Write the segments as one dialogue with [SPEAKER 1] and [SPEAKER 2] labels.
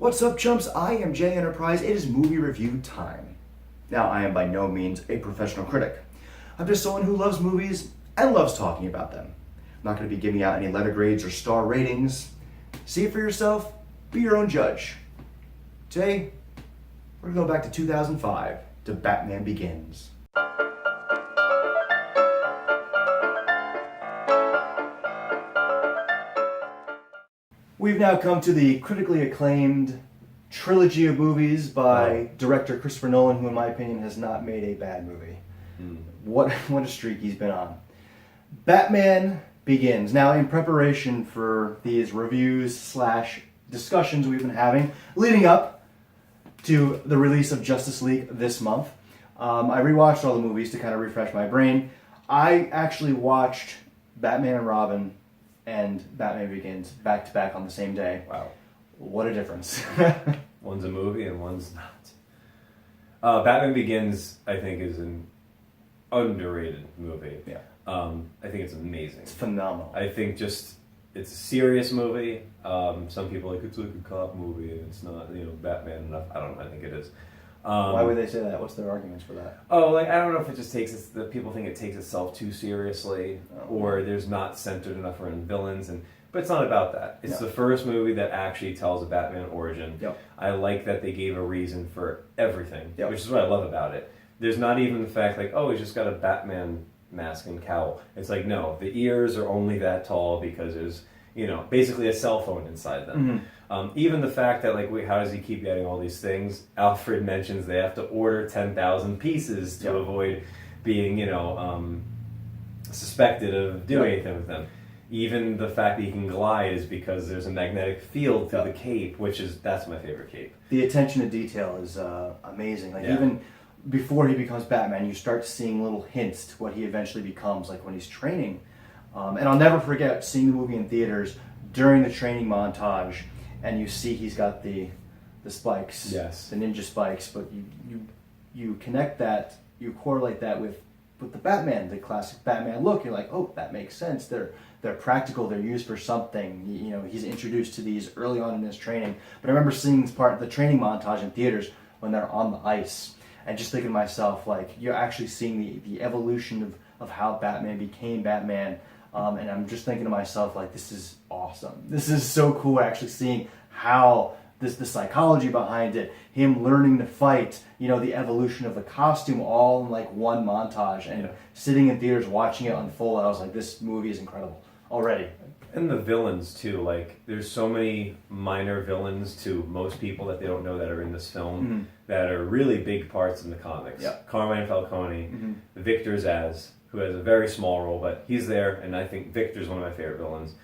[SPEAKER 1] What's up, chumps? I am Jay Enterprise. It is movie review time. Now, I am by no means a professional critic. I'm just someone who loves movies and loves talking about them. I'm not going to be giving out any letter grades or star ratings. See it for yourself. Be your own judge. Today, we're going to go back to 2005 to Batman Begins. We've now come to the critically acclaimed trilogy of movies by director Christopher Nolan, who in my opinion has not made a bad movie. What a streak he's been on. Batman Begins. Now, in preparation for these reviews / discussions we've been having leading up to the release of Justice League this month, I rewatched all the movies to kind of refresh my brain. I actually watched Batman and Robin and Batman Begins back to back on the same day.
[SPEAKER 2] Wow.
[SPEAKER 1] What a difference.
[SPEAKER 2] One's a movie and one's not. Batman Begins, I think, is an underrated movie.
[SPEAKER 1] Yeah.
[SPEAKER 2] I think it's amazing.
[SPEAKER 1] It's phenomenal.
[SPEAKER 2] I think it's a serious movie. Some people are like, it's like a cop movie and it's not, Batman enough. I don't know, I think it is.
[SPEAKER 1] Why would they say that? What's their arguments for that?
[SPEAKER 2] I don't know if it just that people think it takes itself too seriously,
[SPEAKER 1] Oh.
[SPEAKER 2] or there's not centered enough around villains, but it's not about that. It's the first movie that actually tells a Batman origin.
[SPEAKER 1] Yep.
[SPEAKER 2] I like that they gave a reason for everything,
[SPEAKER 1] Yep.
[SPEAKER 2] which is what I love about it. There's not even the fact like, oh, he's just got a Batman mask and cowl. It's like, no, the ears are only that tall because there's, basically a cell phone inside them.
[SPEAKER 1] Mm-hmm.
[SPEAKER 2] Even the fact that, how does he keep getting all these things? Alfred mentions they have to order 10,000 pieces to avoid being, suspected of doing anything with them. Even the fact that he can glide is because there's a magnetic field through the cape, that's my favorite cape.
[SPEAKER 1] The attention to detail is amazing. Even before he becomes Batman, you start seeing little hints to what he eventually becomes, like when he's training. And I'll never forget seeing the movie in theaters during the training montage, and you see he's got the spikes, the ninja spikes, but you connect that, you correlate that with the Batman, the classic Batman look. You're like, oh, that makes sense. They're practical. They're used for something. He's introduced to these early on in his training. But I remember seeing this part of the training montage in theaters when they're on the ice, and just thinking to myself, you're actually seeing the evolution of how Batman became Batman. And I'm just thinking to myself, this is awesome. This is so cool, actually seeing how the psychology behind it, him learning to fight, the evolution of the costume, all in one montage. And sitting in theaters watching it unfold, I was like, this movie is incredible already.
[SPEAKER 2] And the villains too, there's so many minor villains to most people that they don't know that are in this film that are really big parts in the comics.
[SPEAKER 1] Yeah.
[SPEAKER 2] Carmine Falcone, Victor Zsasz, who has a very small role, but he's there, and I think Victor's one of my favorite villains.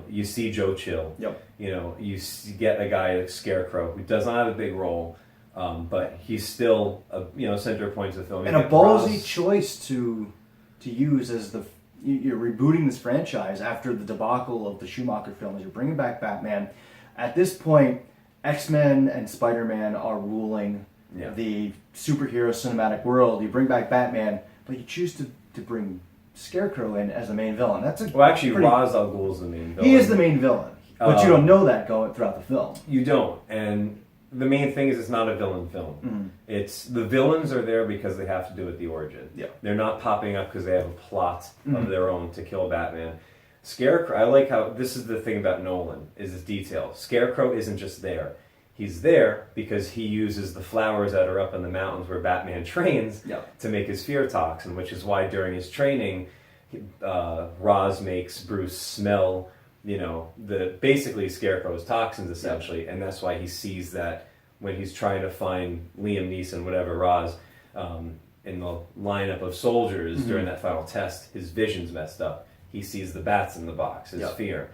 [SPEAKER 2] You see Joe Chill.
[SPEAKER 1] Yep.
[SPEAKER 2] You get a guy like Scarecrow, who does not have a big role, but he's still a center point of the film.
[SPEAKER 1] And a ballsy choice to use as you're rebooting this franchise after the debacle of the Schumacher films. You're bringing back Batman. At this point, X-Men and Spider-Man are ruling the superhero cinematic world. You bring back Batman, but you choose to bring Scarecrow in as the main villain. Ra's
[SPEAKER 2] al Ghul is the main villain.
[SPEAKER 1] He is the main villain, but you don't know that going throughout the film.
[SPEAKER 2] You don't, and the main thing is it's not a villain film. It's the villains are there because they have to do with the origin. Yeah. They're not popping up because they have a plot of their own to kill Batman. Scarecrow, I like how this is the thing about Nolan, is his detail. Scarecrow isn't just there. He's there because he uses the flowers that are up in the mountains where Batman trains to make his fear toxin, which is why during his training, Ra's makes Bruce smell, basically Scarecrow's toxins essentially, and that's why he sees that when he's trying to find Liam Neeson, whatever, Ra's, in the lineup of soldiers during that final test, his vision's messed up. He sees the bats in the box, his fear.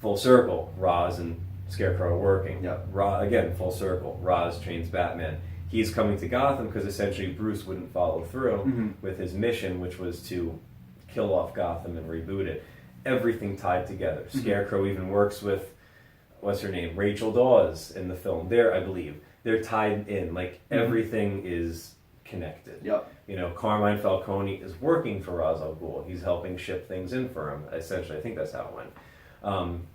[SPEAKER 2] Full circle, Ra's and Scarecrow working. Again, full circle. Ra's trains Batman. He's coming to Gotham because essentially Bruce wouldn't follow through with his mission, which was to kill off Gotham and reboot it. Everything tied together. Scarecrow even works with, what's her name, Rachel Dawes in the film. I believe they're tied in. Everything is connected. Carmine Falcone is working for Ra's al Ghul. He's helping ship things in for him. Essentially, I think that's how it went.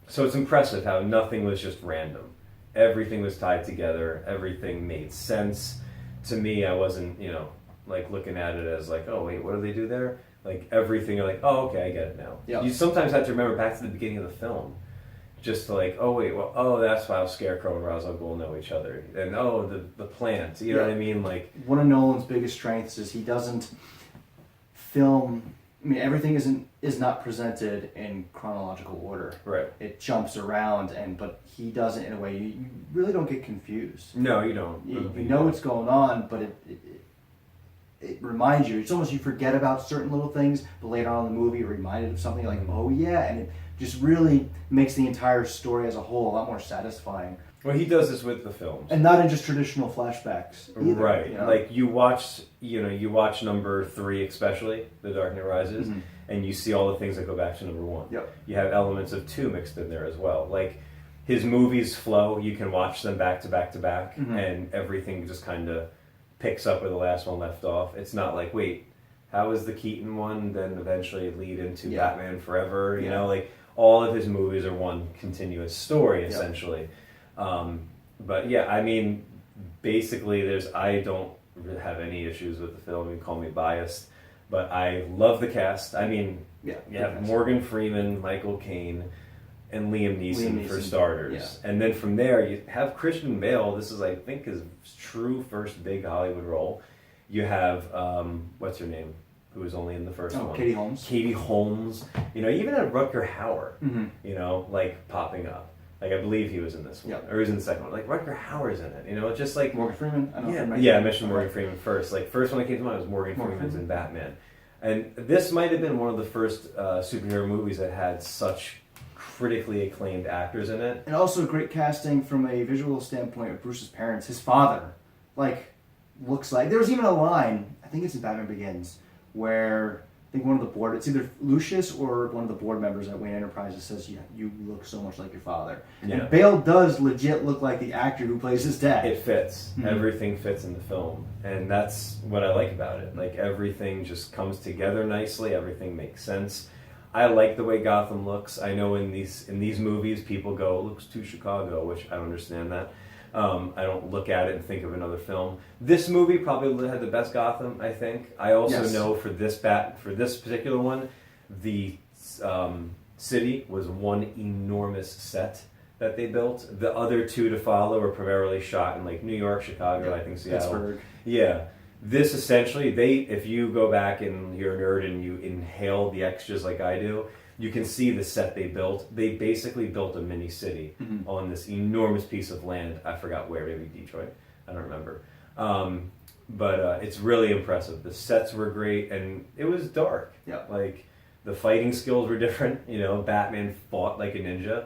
[SPEAKER 2] So it's impressive how nothing was just random. everything was tied together. Everything made sense. To me, I wasn't, like looking at it as like, oh wait, what do they do there? Like everything, you're like, oh okay, I get it now.
[SPEAKER 1] Yep.
[SPEAKER 2] You sometimes have to remember back to the beginning of the film, just to like, oh wait, well, oh that's how Scarecrow and Ra's al Ghul know each other, and oh the plant, you know what I mean? Like
[SPEAKER 1] one of Nolan's biggest strengths is he doesn't film. I mean, everything is not presented in chronological order.
[SPEAKER 2] Right.
[SPEAKER 1] It jumps around, but he does it in a way you really don't get confused.
[SPEAKER 2] No, you don't.
[SPEAKER 1] You know what's going on, but it reminds you. It's almost you forget about certain little things, but later on in the movie, you're reminded of something like, oh yeah, and it just really makes the entire story as a whole a lot more satisfying.
[SPEAKER 2] Well, he does this with the films,
[SPEAKER 1] and not in just traditional flashbacks either,
[SPEAKER 2] right?
[SPEAKER 1] You know?
[SPEAKER 2] Like you watch number 3, especially The Dark Knight Rises, and you see all the things that go back to number 1.
[SPEAKER 1] Yep.
[SPEAKER 2] You have elements of 2 mixed in there as well. Like his movies flow; you can watch them back to back to back, and everything just kind of picks up where the last one left off. It's not like, wait, how is the Keaton one then eventually lead into Batman Forever? You know, like all of his movies are one continuous story essentially. But yeah, I mean, basically, I don't really have any issues with the film. You can call me biased, but I love the cast. I mean, you have Morgan Freeman, Michael Caine, and Liam Neeson for starters. And then from there, you have Christian Bale. This is, I think, his true first big Hollywood role. You have, what's her name? Who was only in the first one?
[SPEAKER 1] Katie Holmes.
[SPEAKER 2] Katie Holmes. You know, even had Rutger Hauer, you know, like popping up. Like, I believe he was in this one. Or he was in the second one. Like, Rutger Hauer's in it. You know, just like...
[SPEAKER 1] Morgan Freeman? I
[SPEAKER 2] mentioned Morgan Freeman first. Like, first one that came to mind was Morgan Freeman's in Batman. And this might have been one of the first superhero movies that had such critically acclaimed actors in it.
[SPEAKER 1] And also great casting from a visual standpoint with Bruce's parents. His father, like, looks like... There was even a line, I think it's in Batman Begins, where... I think one of the board, it's either Lucius or one of the board members at Wayne Enterprises says, yeah, you look so much like your father. Yeah. And Bale does legit look like the actor who plays his dad.
[SPEAKER 2] It fits. Everything fits in the film. And that's what I like about it. Like, everything just comes together nicely. Everything makes sense. I like the way Gotham looks. I know in these movies, people go, it looks too Chicago, which I don't understand that. I don't look at it and think of another film. This movie probably had the best Gotham, I think. I also know for this particular one, the city was one enormous set that they built. The other two to follow were primarily shot in like New York, Chicago, I think Seattle.
[SPEAKER 1] Pittsburgh.
[SPEAKER 2] Yeah. This essentially, if you go back and you're a nerd and you inhale the extras like I do, you can see the set they built. They basically built a mini city on this enormous piece of land. I forgot where, maybe Detroit. I don't remember. But it's really impressive. The sets were great, and it was dark.
[SPEAKER 1] Yeah.
[SPEAKER 2] Like, the fighting skills were different. You know, Batman fought like a ninja.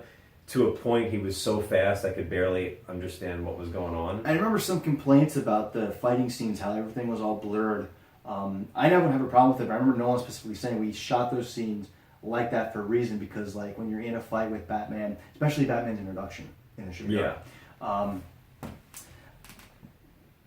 [SPEAKER 2] To a point, he was so fast I could barely understand what was going on.
[SPEAKER 1] I remember some complaints about the fighting scenes, how everything was all blurred. I never have a problem with it, but I remember Nolan specifically saying we shot those scenes like that for a reason, because like when you're in a fight with Batman, especially Batman's introduction in the show,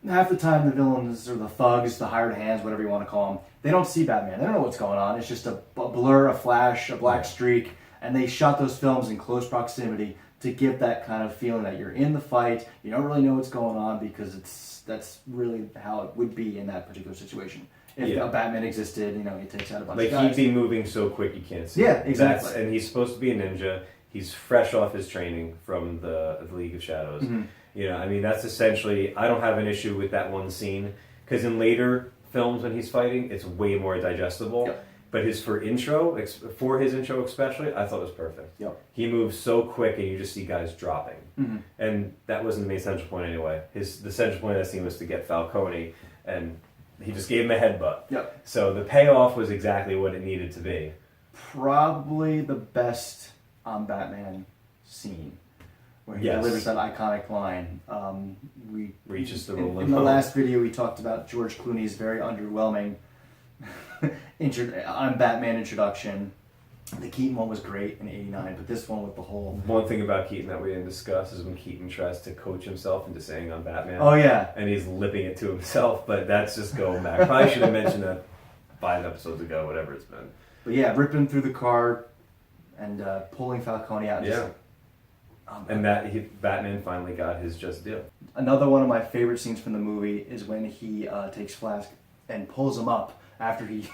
[SPEAKER 1] half the time the villains or the thugs, the hired hands, whatever you want to call them, they don't see Batman. They don't know what's going on. It's just a blur, a flash, a black streak, and they shot those films in close proximity to give that kind of feeling that you're in the fight. You don't really know what's going on, because that's really how it would be in that particular situation. If a Batman existed, you know, he takes out a bunch of guys.
[SPEAKER 2] Like, he'd be moving so quick you can't see.
[SPEAKER 1] Yeah, exactly.
[SPEAKER 2] And he's supposed to be a ninja. He's fresh off his training from the League of Shadows. You know, I mean, that's essentially... I don't have an issue with that one scene, because in later films when he's fighting, it's way more digestible. Yep. But for his intro especially, I thought it was perfect. Yep. He moves so quick, and you just see guys dropping. And that wasn't the main central point anyway. The central point of that scene was to get Falcone, and... he just gave him a headbutt. Yep. So the payoff was exactly what it needed to be.
[SPEAKER 1] Probably the best Batman scene, where he delivers that iconic line.
[SPEAKER 2] Reaches the rolling.
[SPEAKER 1] In the last video, we talked about George Clooney's very underwhelming Batman introduction. The Keaton one was great in '89, but this one with the whole...
[SPEAKER 2] One thing about Keaton that we didn't discuss is when Keaton tries to coach himself into saying I'm Batman.
[SPEAKER 1] Oh, yeah.
[SPEAKER 2] And he's lipping it to himself, but that's just going back. Probably should have mentioned that 5 episodes ago, whatever it's been.
[SPEAKER 1] But yeah, ripping through the car and pulling Falcone out. And just like,
[SPEAKER 2] And Batman finally got his just due.
[SPEAKER 1] Another one of my favorite scenes from the movie is when he takes Flash and pulls him up after he's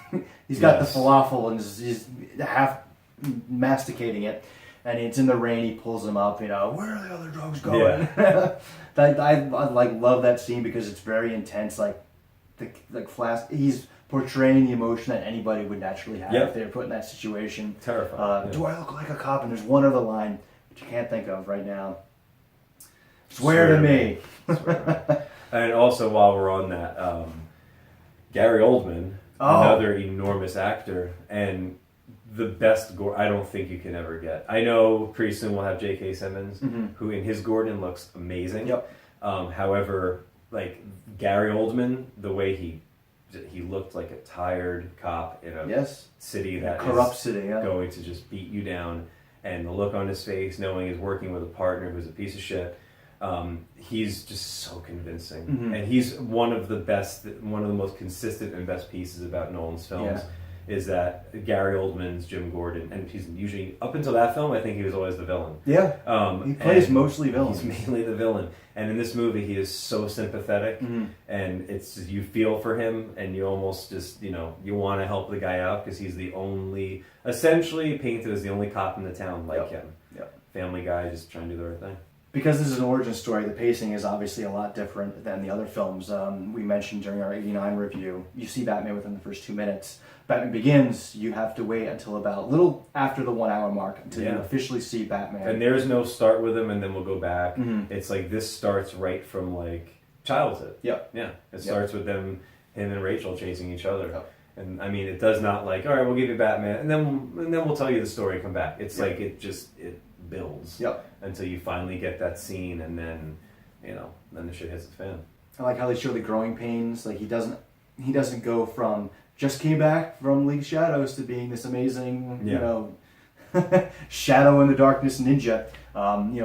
[SPEAKER 1] got the falafel and he's half masticating it, and it's in the rain. He pulls him up. Where are the other drugs going? Yeah. I love that scene because it's very intense. Like Flash, he's portraying the emotion that anybody would naturally have if they're put in that situation.
[SPEAKER 2] Terrifying.
[SPEAKER 1] Do I look like a cop? And there's one other line which you can't think of right now. Swear to me.
[SPEAKER 2] And also, while we're on that, Gary Oldman, another enormous actor, and the best I don't think you can ever get. I know pretty soon we'll have J.K. Simmons, who in his Gordon looks amazing. Yep. However, like Gary Oldman, the way he looked like a tired cop in a city that
[SPEAKER 1] corrupt
[SPEAKER 2] is
[SPEAKER 1] city,
[SPEAKER 2] going to just beat you down, and the look on his face, knowing he's working with a partner who's a piece of shit. He's just so convincing, and he's one of the most consistent and best pieces about Nolan's films. Is that Gary Oldman's Jim Gordon, and he's usually, up until that film, I think he was always the villain.
[SPEAKER 1] Yeah, he plays mostly villains.
[SPEAKER 2] He's mainly the villain, and in this movie, he is so sympathetic, and it's you feel for him, and you almost just you want to help the guy out because he's the only, essentially painted as the only cop in the town like him. Family guy, just trying to do the right thing.
[SPEAKER 1] Because this is an origin story, the pacing is obviously a lot different than the other films we mentioned during our 89 review. You see Batman within the first 2 minutes. Batman Begins, you have to wait until about a little after the 1 hour mark until you officially see Batman.
[SPEAKER 2] And there's no start with him and then we'll go back. It's like this starts right from like childhood. Yeah. It starts with him and Rachel chasing each other. And I mean, it does not like, all right, we'll give you Batman and then we'll tell you the story and come back. It's like it builds until you finally get that scene, and then then the shit hits the fan.
[SPEAKER 1] I like how they show the growing pains. Like he doesn't go from just came back from League of Shadows to being this amazing shadow in the darkness ninja.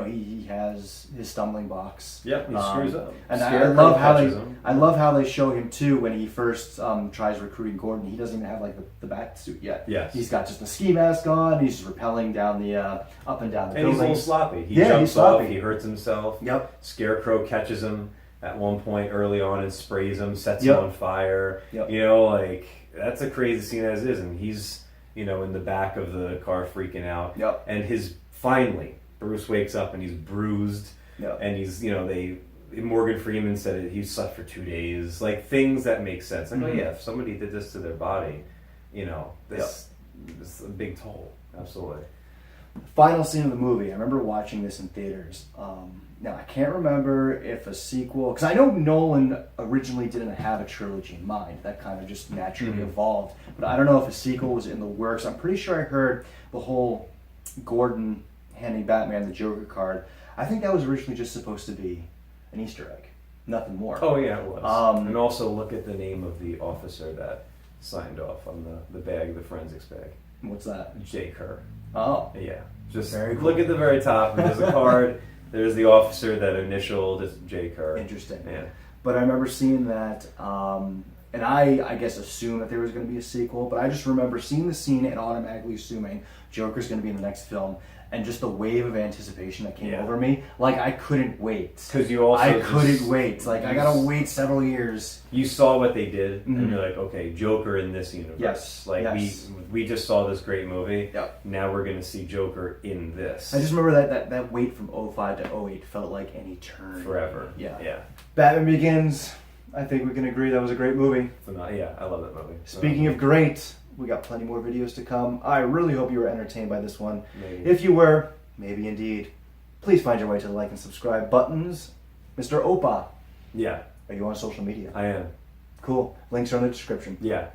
[SPEAKER 1] He has his stumbling blocks.
[SPEAKER 2] Yep, he screws up.
[SPEAKER 1] And I love how they show him too when he first tries recruiting Gordon. He doesn't even have like the bat suit yet.
[SPEAKER 2] Yes.
[SPEAKER 1] He's got just the ski mask on. He's just rappelling down the up and down the buildings.
[SPEAKER 2] He's a little sloppy. He jumps off. He hurts himself. Yep. Scarecrow catches him at one point early on and sprays him, sets him on fire. Yep. That's a crazy scene as is, and he's in the back of the car freaking out. Yep. And finally Bruce wakes up and he's bruised. Yep. And he's Morgan Freeman said he slept for 2 days. Like things that make sense. Like if somebody did this to their body, this is a big toll. Absolutely.
[SPEAKER 1] Final scene of the movie. I remember watching this in theaters. Now, I can't remember if a sequel... Because I know Nolan originally didn't have a trilogy in mind. That kind of just naturally evolved. But I don't know if a sequel was in the works. I'm pretty sure I heard the whole Gordon handing Batman the Joker card. I think that was originally just supposed to be an Easter egg. Nothing more.
[SPEAKER 2] Oh, yeah, it was. And also look at the name of the officer that signed off on the bag, the forensics bag.
[SPEAKER 1] What's that?
[SPEAKER 2] J. Kerr.
[SPEAKER 1] Oh.
[SPEAKER 2] Yeah. Just
[SPEAKER 1] very cool.
[SPEAKER 2] Look at the very top. There's a card. There's the officer that initialed as J. Kerr.
[SPEAKER 1] Interesting.
[SPEAKER 2] Yeah.
[SPEAKER 1] But I remember seeing that, and I guess assumed that there was going to be a sequel, but I just remember seeing the scene and automatically assuming Joker's going to be in the next film, and just the wave of anticipation that came over me. Like, I couldn't wait.
[SPEAKER 2] Because you also...
[SPEAKER 1] I couldn't wait. Like, I got to wait several years.
[SPEAKER 2] You saw what they did, and you're like, okay, Joker in this universe.
[SPEAKER 1] Yes.
[SPEAKER 2] Like, we just saw this great movie. Yep. Now we're going to see Joker in this.
[SPEAKER 1] I just remember that wait from 05 to 08 felt like an eternity.
[SPEAKER 2] Forever.
[SPEAKER 1] Yeah. Batman Begins. I think we can agree that was a great movie.
[SPEAKER 2] Yeah, I love that movie.
[SPEAKER 1] Speaking of great... We got plenty more videos to come. I really hope you were entertained by this one.
[SPEAKER 2] Maybe.
[SPEAKER 1] If you were, maybe indeed, please find your way to the like and subscribe buttons. Mr. Opa.
[SPEAKER 2] Yeah.
[SPEAKER 1] Are you on social media?
[SPEAKER 2] I am.
[SPEAKER 1] Cool. Links are in the description.
[SPEAKER 2] Yeah.